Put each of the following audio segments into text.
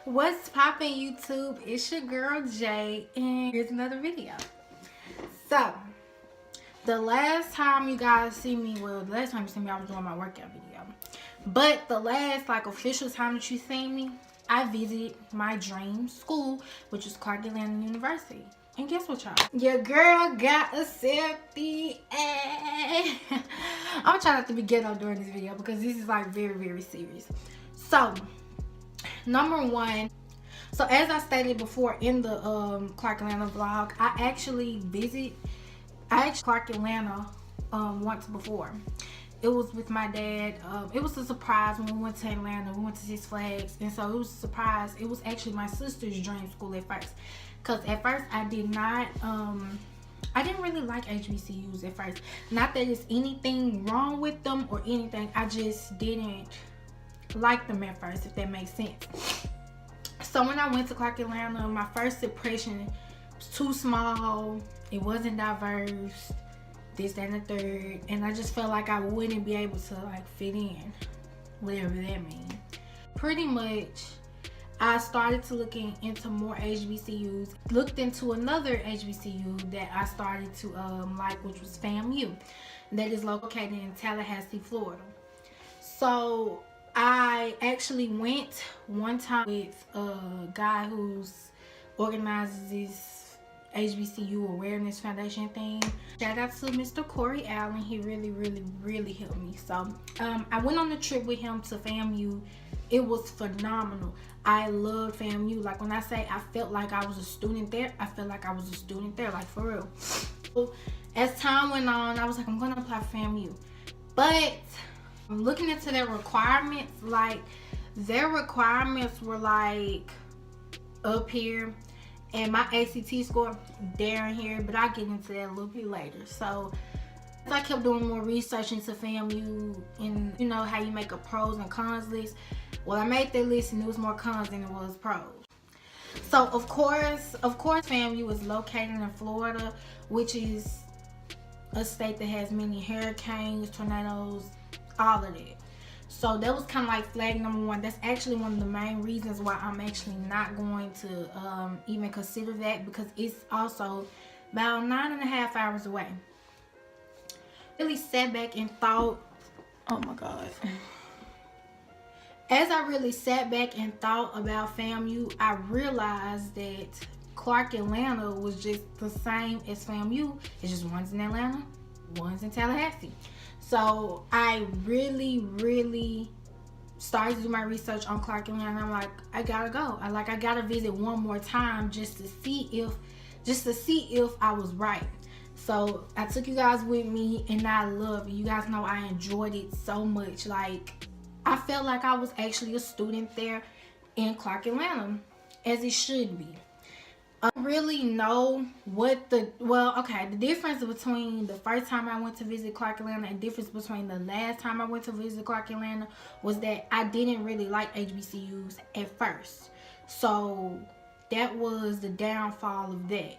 What's poppin' YouTube? It's your girl Jay, and here's another video. So, the last time you guys see me, well, the last time you see me, I was doing my workout video. But the last, official time that you seen me, I visited my dream school, which is Clark Atlanta University. And guess what, y'all? Your girl got accepted. I'm trying not to be ghetto during this video because this is very, very serious. So, number one, so as I stated before in the Clark Atlanta vlog, I actually Clark Atlanta once before. It was with my dad. It was a surprise when we went to Atlanta. We went to Six Flags, and so it was a surprise. It was actually my sister's dream school at first, because at first I did not I didn't really like HBCUs at first. Not that there's anything wrong with them or anything, I just didn't like them at first, if that makes sense. So when I went to Clark Atlanta, my first impression was too small. It wasn't diverse, this, that, and the third. And I just felt like I wouldn't be able to fit in, whatever that means. Pretty much, I started to looking into more HBCUs. Looked into another HBCU that I started to like, which was FAMU. That is located in Tallahassee, Florida. So I actually went one time with a guy who's organizes this HBCU Awareness Foundation thing. Shout out to Mr. Corey Allen. He really, really, really helped me. So I went on the trip with him to FAMU. It was phenomenal. I loved FAMU. When I say I felt like I was a student there, I felt like I was a student there, for real. So as time went on, I was like, I'm gonna apply for FAMU. But I'm looking into their requirements. Their requirements were up here, and my ACT score down here, but I'll get into that a little bit later. So I kept doing more research into FAMU, and you know how you make a pros and cons list. Well, I made that list and it was more cons than it was pros. So of course FAMU is located in Florida, which is a state that has many hurricanes, tornadoes, all of that. So that was kind of flag number one. That's actually one of the main reasons why I'm actually not going to even consider that, because it's also about 9.5 hours away. Really sat back and thought, oh my God. As I really sat back and thought about FAMU, I realized that Clark Atlanta was just the same as FAMU. It's just one's in Atlanta, one's in Tallahassee. So I really, really started to do my research on Clark Atlanta. I'm like, I gotta go. I gotta visit one more time just to see if I was right. So I took you guys with me, and I love it. You guys know I enjoyed it so much. I felt like I was actually a student there in Clark Atlanta, as it should be. I don't really know what the difference between the first time I went to visit Clark Atlanta and the difference between the last time I went to visit Clark Atlanta was that I didn't really like HBCUs at first. So that was the downfall of that.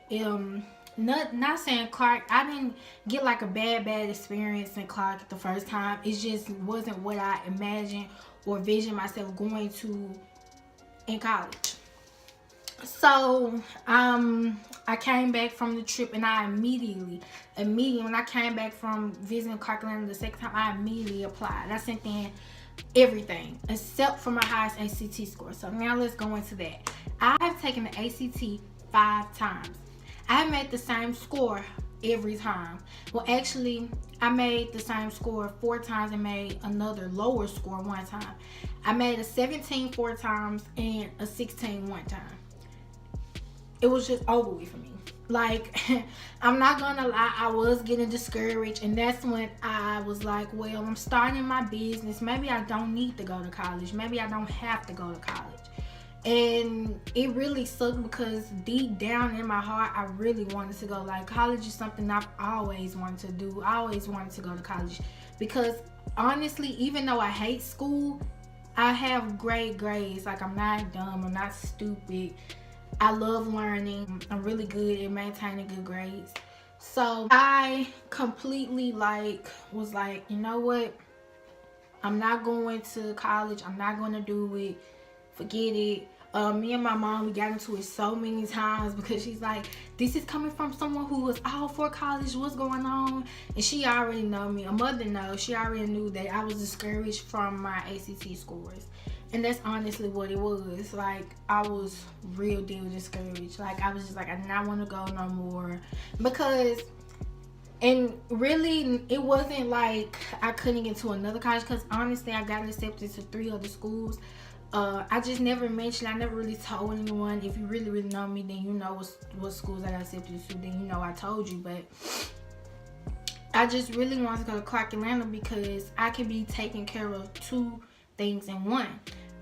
Not saying Clark, I didn't get a bad experience in Clark the first time. It just wasn't what I imagined or visioned myself going to in college. So I came back from the trip, and I immediately when I came back from visiting Clark Atlanta the second time, I immediately applied. I sent in everything except for my highest ACT score. So now let's go into that. I have taken the ACT 5 times. I made the same score every time. Well, actually, I made the same score 4 times and made another lower score 1 time. I made a 17 4 times and a 16 1 time. It was just over with for me. I'm not gonna lie, I was getting discouraged, and that's when I was like, well, I'm starting my business. Maybe I don't need to go to college. Maybe I don't have to go to college. And it really sucked, because deep down in my heart, I really wanted to go. College is something I've always wanted to do. I always wanted to go to college, because honestly, even though I hate school, I have great grades. I'm not dumb, I'm not stupid. I love learning. I'm really good at maintaining good grades. So I completely was you know what? I'm not going to college. I'm not going to do it. Forget it. Me and my mom, we got into it so many times because she's like, this is coming from someone who was all for college, what's going on? And she already know me. A mother knows. She already knew that I was discouraged from my ACT scores. And that's honestly what it was. Like, I was real deal discouraged. Like, I was just like, I did not want to go no more. Because, and really, it wasn't like I couldn't get to another college. Because honestly, I got accepted to 3 other schools. I just never mentioned, I never really told anyone. If you really, really know me, then you know what schools I got accepted to. Then you know I told you. But I just really wanted to go to Clark Atlanta because I can be taking care of 2 things in one.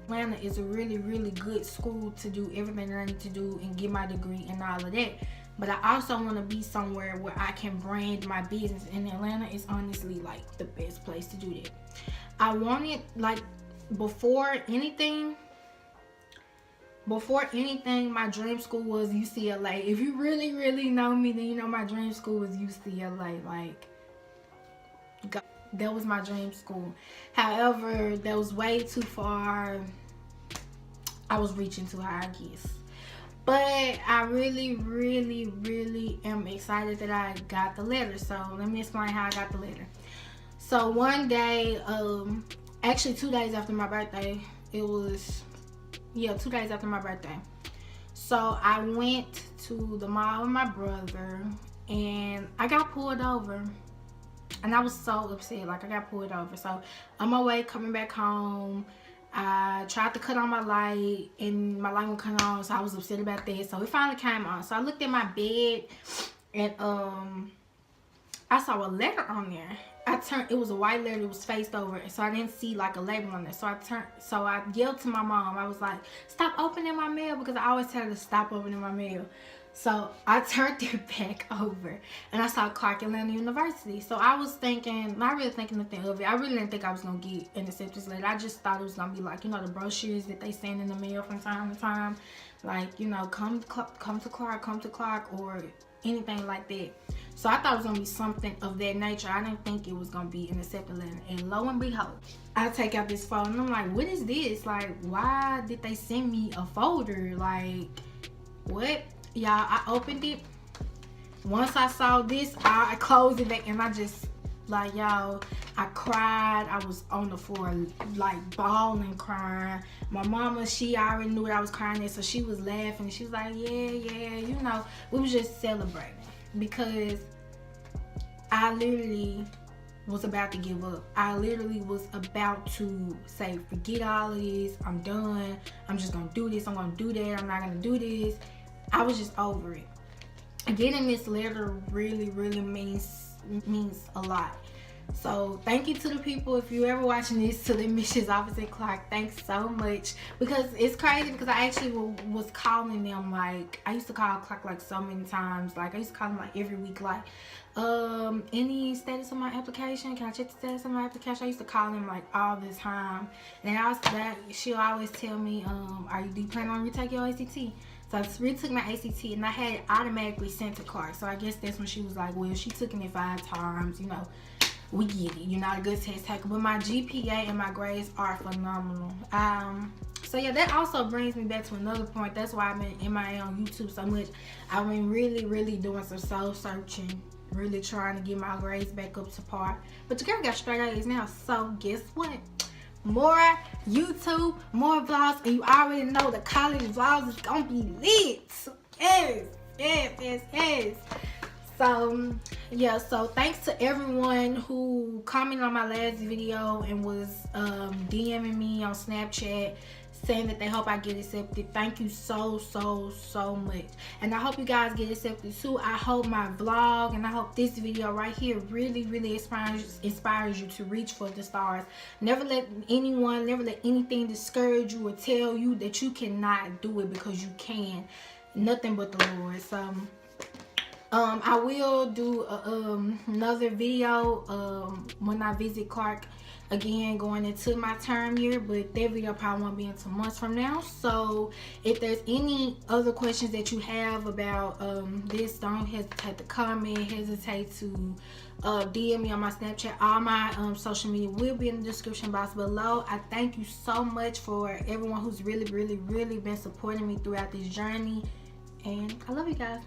Atlanta is a really, really good school to do everything that I need to do and get my degree and all of that. But I also want to be somewhere where I can brand my business. And Atlanta is honestly like the best place to do that. I wanted, like, before anything, my dream school was UCLA. If you really, really know me, then you know my dream school was UCLA. Like, God, that was my dream school. However, that was way too far. I was reaching too high, I guess. But I really, really, really am excited that I got the letter. So let me explain how I got the letter. So one day, actually 2 days after my birthday, it was, 2 days after my birthday. So I went to the mall with my brother and I got pulled over. And I was so upset, like I got pulled over. So on my way coming back home, I tried to cut on my light and my light wouldn't cut on, so I was upset about that. So it finally came on. So I looked at my bed and I saw a letter on there. It was a white letter, it was faced over, so I didn't see like a label on there. So I yelled to my mom. I was like, stop opening my mail, because I always tell her to stop opening my mail. So I turned it back over and I saw Clark Atlanta University. So I was thinking, not really thinking nothing of it. I really didn't think I was going to get an acceptance letter. I just thought it was going to be like, you know, the brochures that they send in the mail from time to time. Like, you know, come to Clark, or anything like that. So I thought it was going to be something of that nature. I didn't think it was going to be an acceptance letter. And lo and behold, I take out this phone and I'm like, what is this? Like, why did they send me a folder? Like, what? Y'all, I opened it. Once I saw this, I closed it back and I just, like, y'all, I cried. I was on the floor, like, bawling, crying. My mama, she already knew that I was crying there, so she was laughing. She was like, yeah, you know. We was just celebrating because I literally was about to give up. I literally was about to say, forget all of this. I'm done. I'm just going to do this. I'm going to do that. I'm not going to do this. I was just over it. Getting this letter really, really means a lot. So thank you to the people, if you ever watching this, to the admissions office at Clark. Thanks so much, because it's crazy, because I actually was calling them. Like, I used to call Clark like so many times. Like, I used to call them like every week, like, any status on my application? Can I check the status on my application? I used to call them like all the time. And she'll always tell me, do you plan on retaking your ACT? So I retook my ACT and I had it automatically sent to Clark. So I guess that's when she was like, well, she took it 5 times, you know, we get it. You're not a good test taker. But my GPA and my grades are phenomenal. So yeah, that also brings me back to another point. That's why I've been MIA on YouTube so much. I've been really, really doing some soul searching, really trying to get my grades back up to par. But the girl got straight A's now. So guess what? More YouTube, more vlogs, and you already know the college vlogs is gonna be lit. Yes. So yeah, so thanks to everyone who commented on my last video and was DMing me on Snapchat saying that they hope I get accepted. Thank you so much, and I hope you guys get accepted too. I hope my vlog and I hope this video right here really inspires you to reach for the stars. Never let anything discourage you or tell you that you cannot do it, because you can. Nothing but the Lord. So I will do another video when I visit Clark again going into my term year, but that video probably won't be until months from now. So if there's any other questions that you have about this, don't hesitate to comment, hesitate to DM me on my Snapchat. All my social media will be in the description box below. I thank you so much for everyone who's really been supporting me throughout this journey, and I love you guys.